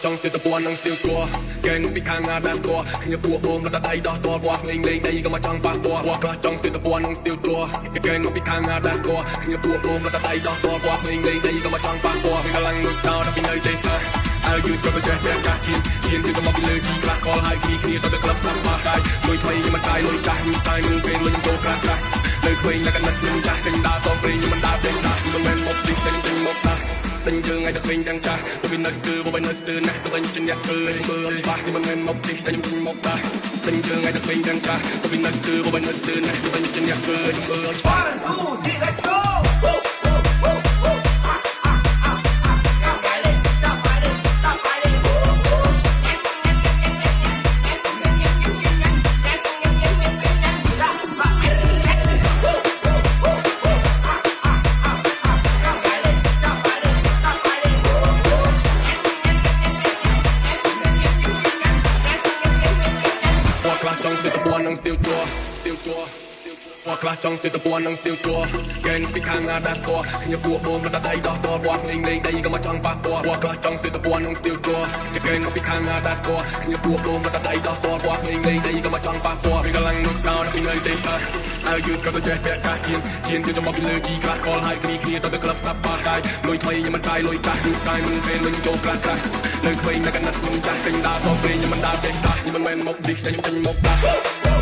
ចង់ស្ទើរតពួននឹងស្ទើរគួរកែងពីខាងណាដាស់គួរគ្នាពួកបងរត់ដៃដោះតបវ៉ាលេងលេងដីក៏មកចង់ប៉ះពណ៌វ៉ាខ្លះចង់ស្ទើរតពួននឹងស្ទើរគួរកែងពីខាងណាដាស់គួរគ្នាពួកបងរត់ដៃដោះតបវ៉ាលេងលេងដីក៏មកចង់ប៉ះពណ៌កម្លាំងងុយតោដល់ពីនៅទេថាឲ្យយឺតក៏សេចក្ដីចាស់ឈានជិះទៅមកពីលើជីខ្លះកលហើយគ្នាទៅក្លឹបស្ដាប់បាស់ដែរលុយថ្មីខ្ញុំមិនកាយលុយចាស់យូរតែនឹងពេលលុយចូលក្រាស់នៅឃើញតែកណិតខ្ញុំចាស់ចេញដើរតព្រេងខ្ញុំមិនដើរទេណាមិនមែនមកទីតែចេញមកតាតែយើងឲ្យតែឃើញទាំងចាស់ទៅពីនៅស្ទើបបនៅស្ទើណាស់ទៅវិញជាអ្នកធ្វើឲ្យមើលច្បាស់នេះមិនមែនមកទីតែខ្ញុំចេញមកតាតែយើងឲ្យតែឃើញទាំងចាស់ទៅពីនៅស្ទើបបនៅស្ទើណាស់ទៅវិញជាអ្នកធ្វើឲ្យមើលច្បាស់ 1 2 3 let's go trong still the one still drawว่าคลาจองสติตะปวนนังสติลจัวแกงปีข้างอาดัสตัวขยับตัวโบมระดับใดดอกตัวว่าเล่งเล่งได้ก็มาจังปากตัวว่าคลาจองสติตะปวนนังสติลจัวแกงปีข้างอาดัสตัวขยับตัวโบมระดับใดดอกตัวว่าเล่งเล่งได้ก็มาจังปากตัวเป็นกำลังนุดดาวนับปีเลยเตะอายุก็จะเจ็บแผลกาเชียนจะมาเป็นเลยจีกลาคอลให้គ្នាទៅក្លឹបស្ដាប់បាត់ដែរលុយថ្មីខ្ញុំមិនកាយលុយចាស់យូរតែនឹងពេលលុយចូលក្រាស់នៅឃើញតែកណិតខ្ញុំចាស់ចេញដើរតពេលខ្ញុំមិនដើរទេខ្ញុំមិនមែនមកឌីខ្ញុំចេញមកដែរ